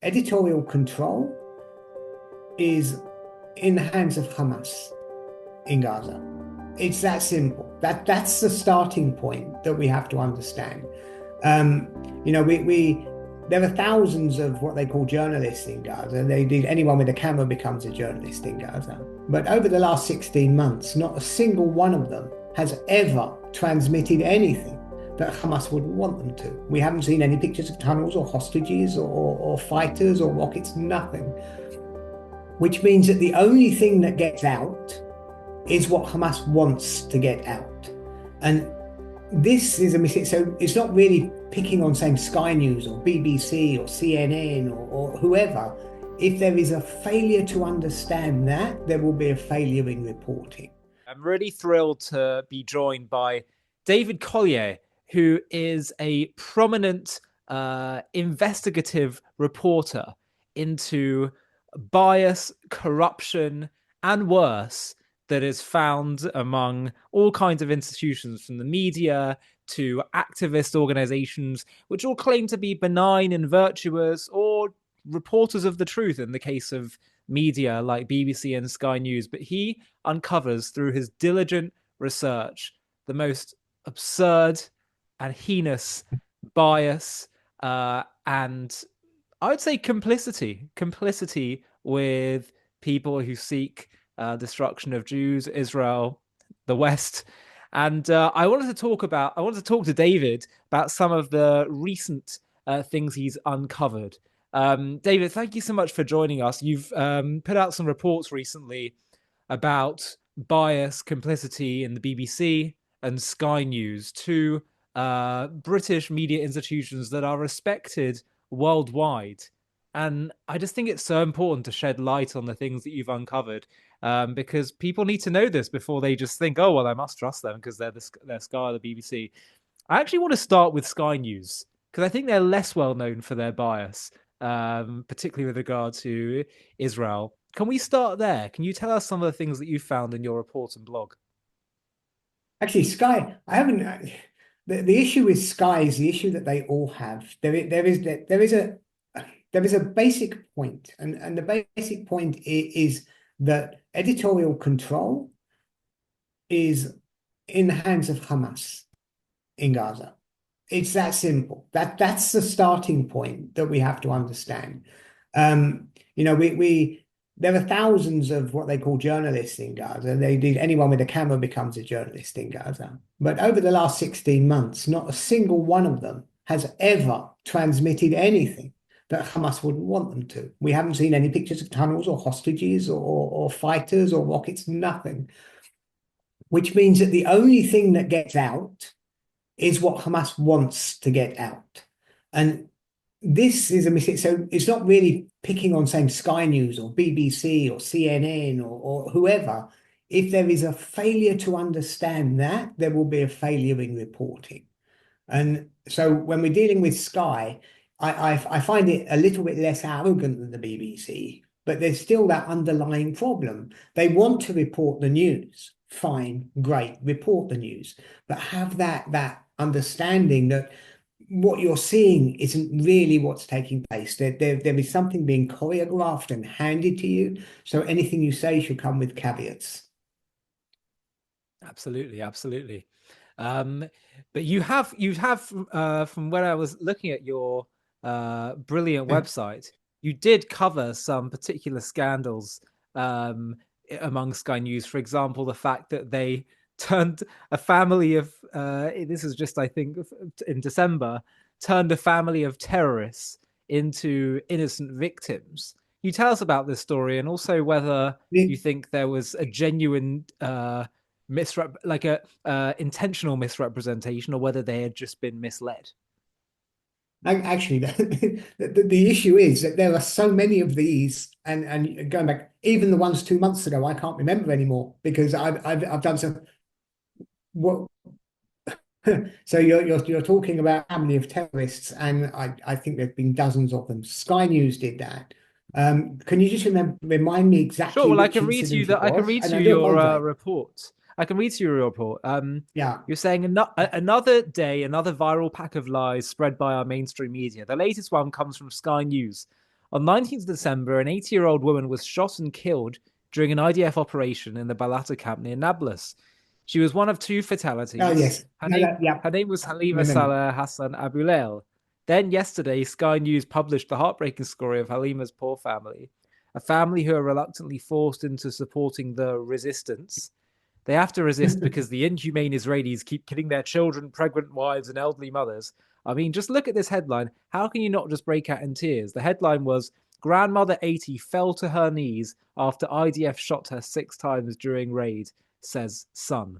editorial control is in the hands of Hamas in Gaza. It's that simple. That's the starting point that we have to understand. Um, we there are thousands of what they call journalists in Gaza. Anyone with a camera becomes a journalist in Gaza. But over the last 16 months, not a single one of them has ever transmitted anything that Hamas wouldn't want them to. We haven't seen any pictures of tunnels or hostages or fighters or rockets, nothing. Which means that the only thing that gets out is what Hamas wants to get out. And this is a mistake. So it's not really picking on, saying, Sky News or BBC or CNN or whoever. If there is a failure to understand that, there will be a failure in reporting. I'm really thrilled to be joined by David Collier, who is a prominent investigative reporter into bias, corruption, and worse that is found among all kinds of institutions, from the media to activist organizations, which all claim to be benign and virtuous, or reporters of the truth in the case of media like BBC and Sky News. But he uncovers through his diligent research the most absurd and heinous bias and I would say complicity with people who seek destruction of Jews, Israel, the West. And I wanted to talk to David about some of the recent things he's uncovered. David, thank you so much for joining us. You've put out some reports recently about bias, complicity in the BBC and Sky News, two British media institutions that are respected worldwide. And I just think it's so important to shed light on the things that you've uncovered, because people need to know this before they just think, oh, well, I must trust them because they're Sky or the BBC. I actually want to start with Sky News because I think they're less well known for their bias, particularly with regard to Israel. Can we start there? Can you tell us some of the things that you found in your report and blog? Actually, Sky, I haven't. The issue with Sky is the issue that they all have. There is a basic point, and the basic point is that editorial control is in the hands of Hamas in Gaza. It's that simple. That's the starting point that we have to understand. We there are thousands of what they call journalists in Gaza. Anyone with a camera becomes a journalist in Gaza. But over the last 16 months, not a single one of them has ever transmitted anything that Hamas wouldn't want them to. We haven't seen any pictures of tunnels or hostages or fighters or rockets, nothing. Which means that the only thing that gets out is what Hamas wants to get out. And this is a mistake. So it's not really picking on, saying, Sky News or BBC or CNN or whoever. If there is a failure to understand that, there will be a failure in reporting. And so when we're dealing with Sky, I find it a little bit less arrogant than the BBC, but there's still that underlying problem. They want to report the news. Fine, great, report the news, but have that understanding that what you're seeing isn't really what's taking place. There is something being choreographed and handed to you. So anything you say should come with caveats. Absolutely, absolutely. But you have from when I was looking at your brilliant website, you did cover some particular scandals among Sky News. For example, the fact that they turned a family of this is just, I think, in December, turned a family of terrorists into innocent victims. Can you tell us about this story, and also whether you think there was a genuine intentional misrepresentation, or whether they had just been misled? Actually, the issue is that there are so many of these, and going back, even the ones 2 months ago, I can't remember anymore because I've done some. What? So you're talking about a family of terrorists, and I think there've been dozens of them. Sky News did that. Can you just remind me Sure. exactly Well, which incident it I can was? read And to I you do your apologize. report. I can read to you your report. Yeah. You're saying another day, another viral pack of lies spread by our mainstream media. The latest one comes from Sky News. On 19th December, an 80-year-old woman was shot and killed during an IDF operation in the Balata camp near Nablus. She was one of two Oh fatalities. yes, no, yeah, Her name was Halima remember. Salah Hassan Abulail. Then yesterday, Sky News published the heartbreaking story of Halima's poor family, a family who are reluctantly forced into supporting the resistance. They have to resist because the inhumane Israelis keep killing their children, pregnant wives, and elderly mothers. I mean, just look at this headline. How can you not just break out in tears? The headline was Grandmother 80 fell to her knees after IDF shot her 6 times during raid, says son. Do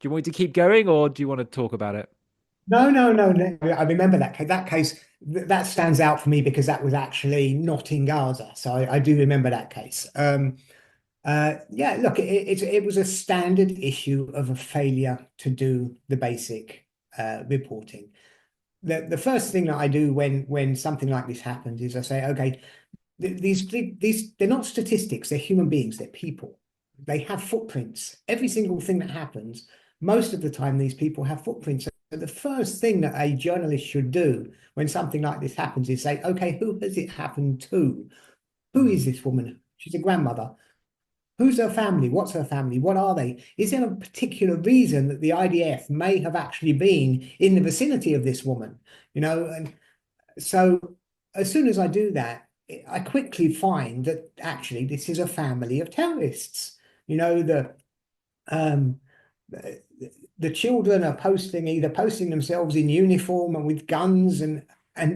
you want me to keep going or do you want to talk about it? No, no, no, no. I remember that case. That case that stands out for me because that was actually not in Gaza. So I do remember that case. Yeah, look, it was a standard issue of a failure to do the basic reporting. The first thing that I do when something like this happens is I say, okay, these they're not statistics, they're human beings, they're people. They have footprints. Every single thing that happens, most of the time, these people have footprints. So the first thing that a journalist should do when something like this happens is say, okay, who has it happened to? Who Mm. is this woman? She's a grandmother. Who's her family? What's her family? What are they? Is there a particular reason that the IDF may have actually been in the vicinity of this woman? And so as soon as I do that, I quickly find that actually this is a family of terrorists. You know, um, the children are either posting themselves in uniform and with guns and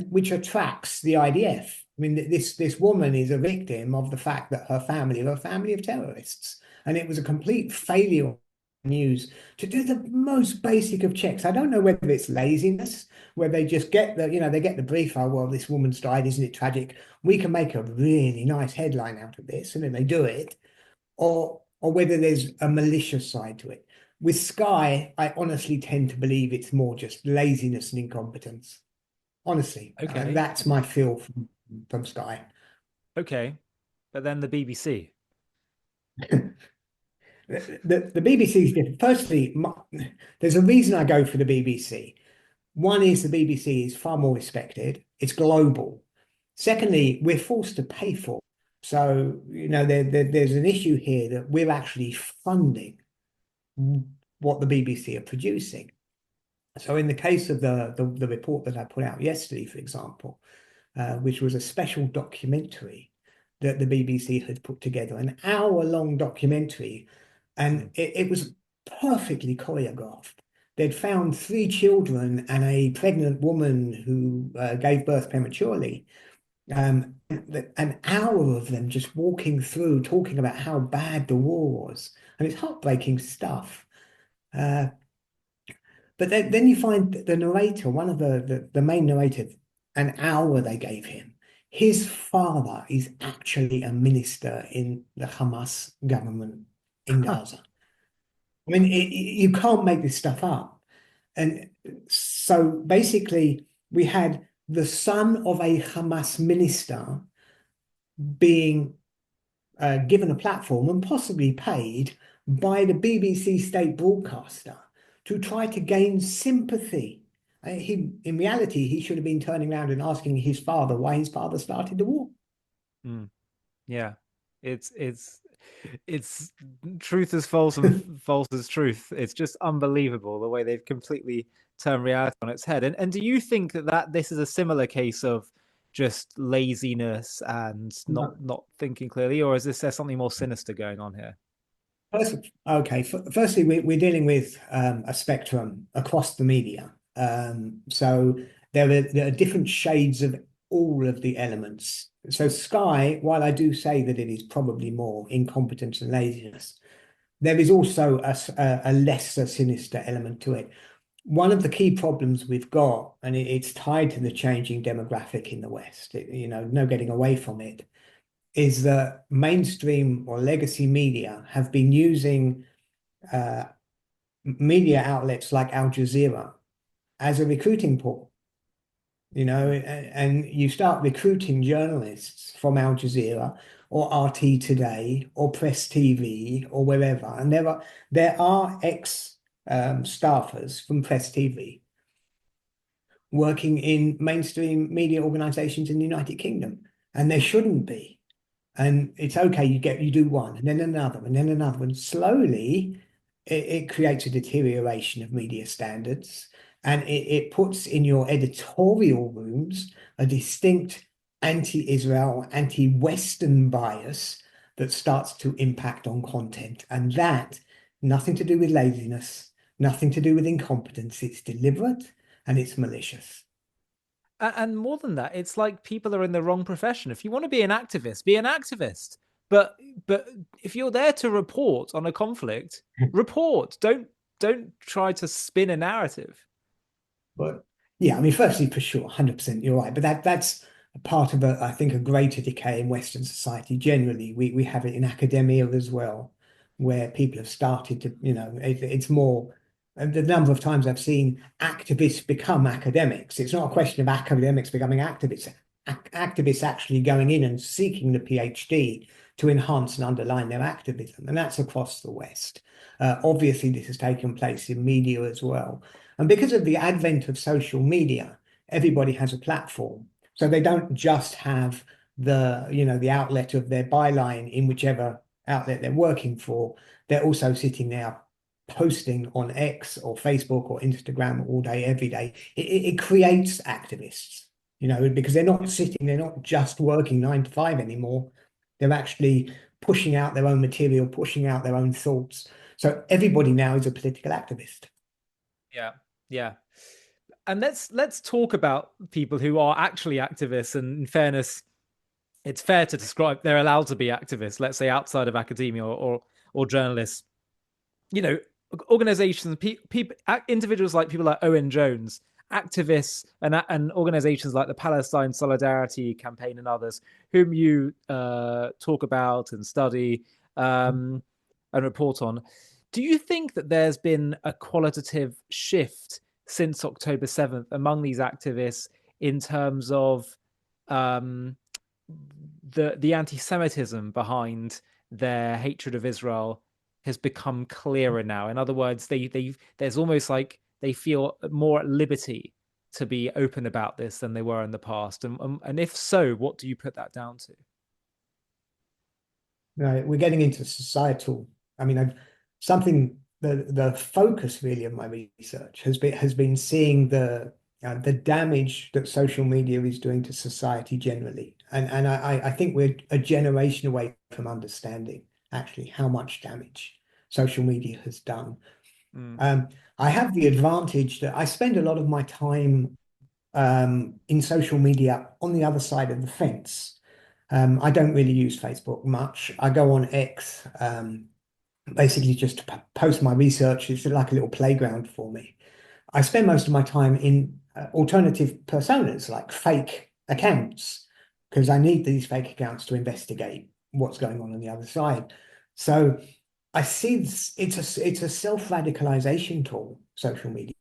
which attracts the IDF. I mean, this woman is a victim of the fact that her family are a family of terrorists, and it was a complete failure of news to do the most basic of checks. I don't know whether it's laziness, where they just get they get the brief. Oh well, this woman's died, isn't it tragic? We can make a really nice headline out of this, and then they do it, or whether there's a malicious side to it. With Sky, I honestly tend to believe it's more just laziness and incompetence. Honestly, Okay. that's my feel from Sky. Okay. But then the BBC. The BBC is different. Firstly, there's a reason I go for the BBC. One is the BBC is far more respected. It's global. Secondly, we're forced to pay for it. So, there's an issue here that we're actually funding what the BBC are producing. So in the case of the report that I put out yesterday, for example, which was a special documentary that the BBC had put together, an hour-long documentary, and Mm. it was perfectly choreographed. They'd found 3 children and a pregnant woman who gave birth prematurely. An hour of them just walking through, talking about how bad the war was, and it's heartbreaking stuff. Uh, but then you find the narrator, one of the main narrators, an hour they gave him. His father is actually a minister in the Hamas government in Gaza. I mean, you can't make this stuff up. And so basically, we had the son of a Hamas minister being given a platform and possibly paid by the BBC state broadcaster to try to gain sympathy. In reality, he should have been turning around and asking his father why his father started the war. Mm. Yeah. It's truth is false and false is truth. It's just unbelievable the way they've completely turned reality on its head. And do you think that this is a similar case of just laziness and not thinking clearly, or is there something more sinister going on here? Okay, firstly, we're dealing with a spectrum across the media. So there are different shades of all of the elements. So Sky, while I do say that it is probably more incompetence and laziness, there is also a lesser sinister element to it. One of the key problems we've got, and it's tied to the changing demographic in the West, no getting away from it, is that mainstream or legacy media have been using uh, media outlets like Al Jazeera as a recruiting pool, and you start recruiting journalists from Al Jazeera or RT Today or Press TV or wherever, and there are ex staffers from Press TV working in mainstream media organizations in the United Kingdom. and there shouldn't be. And it's okay, you do one and then another and then another. And slowly it creates a deterioration of media standards. And it puts in your editorial rooms a distinct anti-Israel, anti-Western bias that starts to impact on content. And that, nothing to do with laziness, nothing to do with incompetence. It's deliberate and it's malicious. And more than that, it's like people are in the wrong profession. If you want to be an activist, be an activist. But but if you're there to report on a conflict, report. Don't try to spin a narrative. But yeah, I mean, firstly, for sure, 100% you're right. But that's a part of I think, a greater decay in Western society generally. We have it in academia as well, where people have started to, it's more, and the number of times I've seen activists become academics. It's not a question of academics becoming activists. Activists actually going in and seeking the PhD to enhance and underline their activism, and that's across the West. Obviously, this has taken place in media as well. And because of the advent of social media, everybody has a platform. So they don't just have the outlet of their byline in whichever outlet they're working for. They're also sitting there posting on X or Facebook or Instagram all day, every day. It creates activists, because they're not just working 9 to 5 anymore. They're actually pushing out their own material, pushing out their own thoughts. So everybody now is a political activist. Yeah, yeah. And let's talk about people who are actually activists. And in fairness, it's fair to describe they're allowed to be activists. Let's say outside of academia or journalists. You know, organizations, people, individuals like people like Owen Jones, activists, and organizations like the Palestine Solidarity Campaign and others, whom you talk about and study and report on. Do you think that there's been a qualitative shift since October 7th among these activists in terms of um, the anti-Semitism behind their hatred of Israel has become clearer now? In other words, they there's almost like they feel more at liberty to be open about this than they were in the past. And if so, what do you put that down to? Right, we're getting into societal. I mean, something the focus really of my research has been seeing the damage that social media is doing to society generally, and I think we're a generation away from understanding actually how much damage social media has done. Mm, Um, I have the advantage that I spend a lot of my time in social media on the other side of the fence. I don't really use Facebook much. I go on X, basically just to post my research. It's like a little playground for me. I spend most of my time in alternative personas, like fake accounts, because I need these fake accounts to investigate what's going on the other side. So I see it's a self-radicalization tool, social media.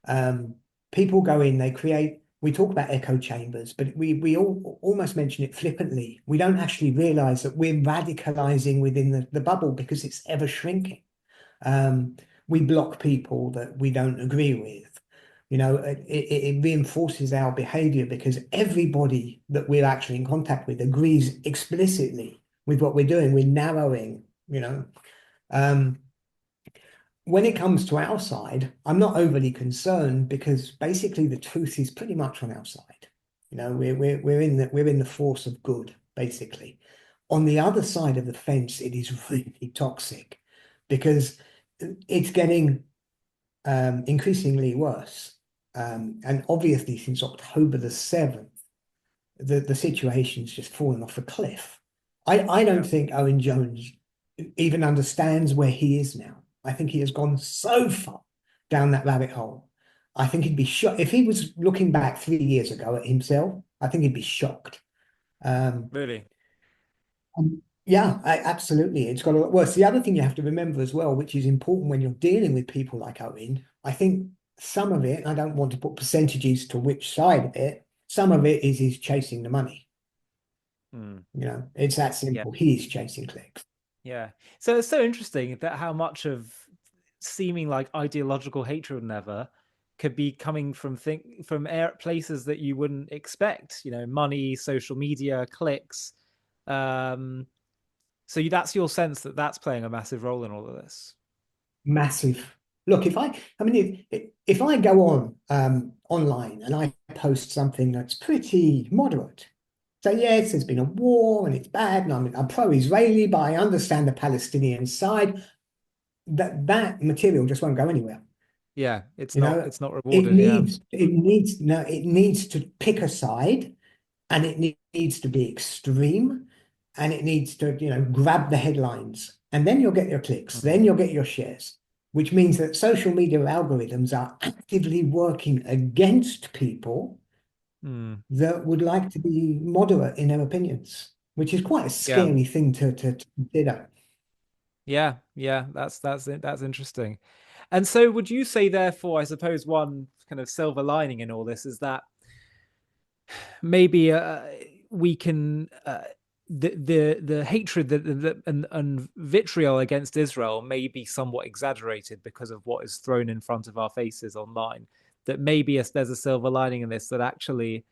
Um, People go in, they create. We talk about echo chambers, but we all almost mention it flippantly. We don't actually realize that we're radicalizing within the bubble because it's ever shrinking. We block people that we don't agree with. It reinforces our behavior because everybody that we're actually in contact with agrees explicitly with what we're doing. We're narrowing. Um, when it comes to our side, I'm not overly concerned because basically the truth is pretty much on our side. We're in the force of good, basically. On the other side of the fence, it is really toxic because it's getting increasingly worse. And obviously, since October the 7th, the situation's just fallen off a cliff. I don't yeah, think Owen Jones even understands where he is now. I think he has gone so far down that rabbit hole. I think he'd be shocked if he was looking back 3 years ago at himself. I think he'd be shocked. Um, really. yeah, absolutely. It's got a lot worse. The other thing you have to remember as well, which is important when you're dealing with people like Owen, I think some of it, I don't want to put percentages to which side of it, some of it is he's chasing the money. Mm, It's that yeah, simple. He's chasing clicks. yeah. So it's so interesting that how much of seeming like ideological hatred and ever could be coming from places that you wouldn't expect. You know, money, social media, clicks. Um, so that's your sense that that's playing a massive role in all of this. Massive. Look, I mean, if I go on online and I post something that's pretty moderate, so yes, there's been a war and it's bad, and I'm pro-Israeli, but I understand the Palestinian side. That material just won't go anywhere. Yeah, You know, it's not rewarded. Yeah. it needs to pick a side, and it needs to be extreme, and it needs to, grab the headlines, and then you'll get your clicks, then Mm. you'll get your shares, which means that social media algorithms are actively working against people Mm. that would like to be moderate in their opinions, which is quite a Yeah. scary thing to consider. Yeah, yeah, that's interesting. And so would you say therefore, I suppose one kind of silver lining in all this is that maybe we can the hatred and vitriol against Israel may be somewhat exaggerated because of what is thrown in front of our faces online. That maybe there's a silver lining in this, that actually,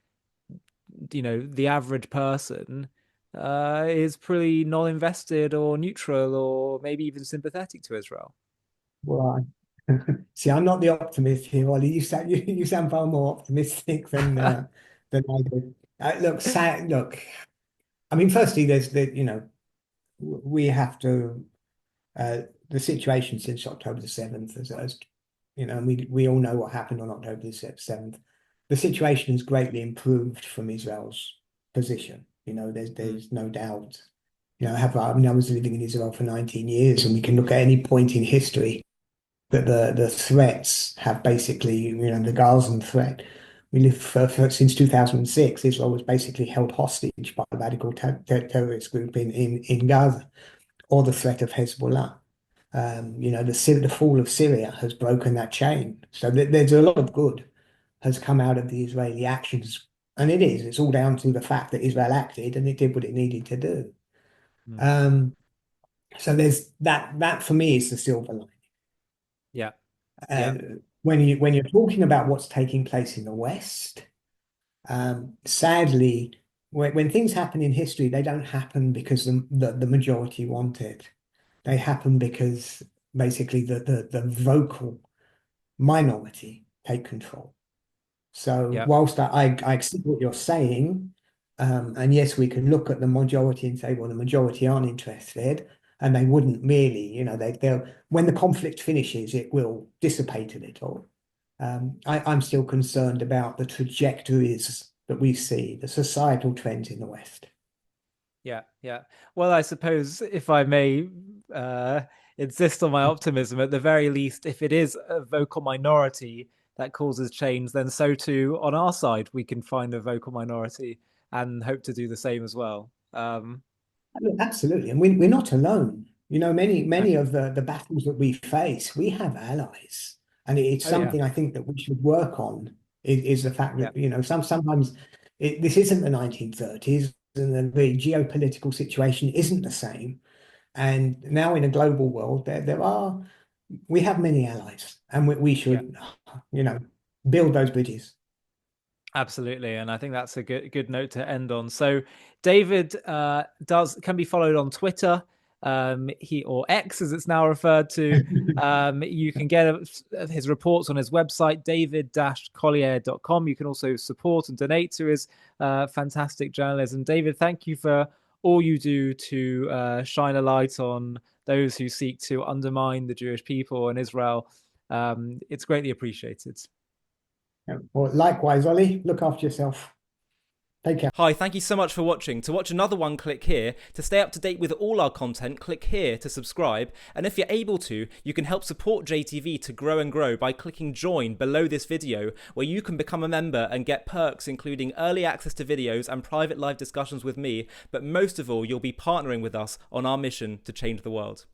you know, the average person is pretty non-invested or neutral or maybe even sympathetic to Israel. Well, see, I'm not the optimist here, Ollie. You sound far more optimistic than I do. Look. I mean, firstly, there's we have to the situation since October the 7th, as and we all know what happened on October the 7th. The situation has greatly improved from Israel's position. Mm, There's no doubt. I mean, I was living in Israel for 19 years, and we can look at any point in history that the threats have basically, the Gazan threat. We lived since 2006. Israel was basically held hostage by a radical terrorist group in Gaza, or the threat of Hezbollah. The fall of Syria has broken that chain. So there's a lot of good has come out of the Israeli actions. And it's all down to the fact that Israel acted and it did what it needed to do. mm. Um, so there's that for me is the silver line. Yeah, Uh, yeah, when you're talking about what's taking place in the West, sadly, when things happen in history, they don't happen because the majority want it. They happen because basically the vocal minority take control. So yeah, whilst I accept what you're saying, and yes, we can look at the majority and say, well, the majority aren't interested, and they wouldn't really, they'll when the conflict finishes, it will dissipate a little. I'm still concerned about the trajectories that we see, the societal trends in the West. yeah, yeah. Well, I suppose if I may uh, insist on my optimism, at the very least, if it is a vocal minority that causes change, then so too on our side we can find a vocal minority and hope to do the same as well. Absolutely, and we're not alone. No. Many of the battles that we face, we have allies, and it's Oh yeah, something I think that we should work on. Is the fact yeah, that sometimes this isn't the 1930s, and the geopolitical situation isn't the same. And now in a global world, we have many allies, and we yeah. should, you know, build those bridges. Absolutely, and I think that's a good note to end on. So, David does can be followed on Twitter, he or X as it's now referred to. You can get his reports on his website, david-collier.com. You can also support and donate to his fantastic journalism. David, thank you for all you do to shine a light on those who seek to undermine the Jewish people in Israel. It's greatly appreciated. Well, likewise, Ollie, look after yourself. Take care. Hi, thank you so much for watching. To watch another one, click here. To stay up to date with all our content, click here to subscribe. And if you're able to, you can help support JTV to grow and grow by clicking join below this video, where you can become a member and get perks including early access to videos and private live discussions with me. But most of all, you'll be partnering with us on our mission to change the world.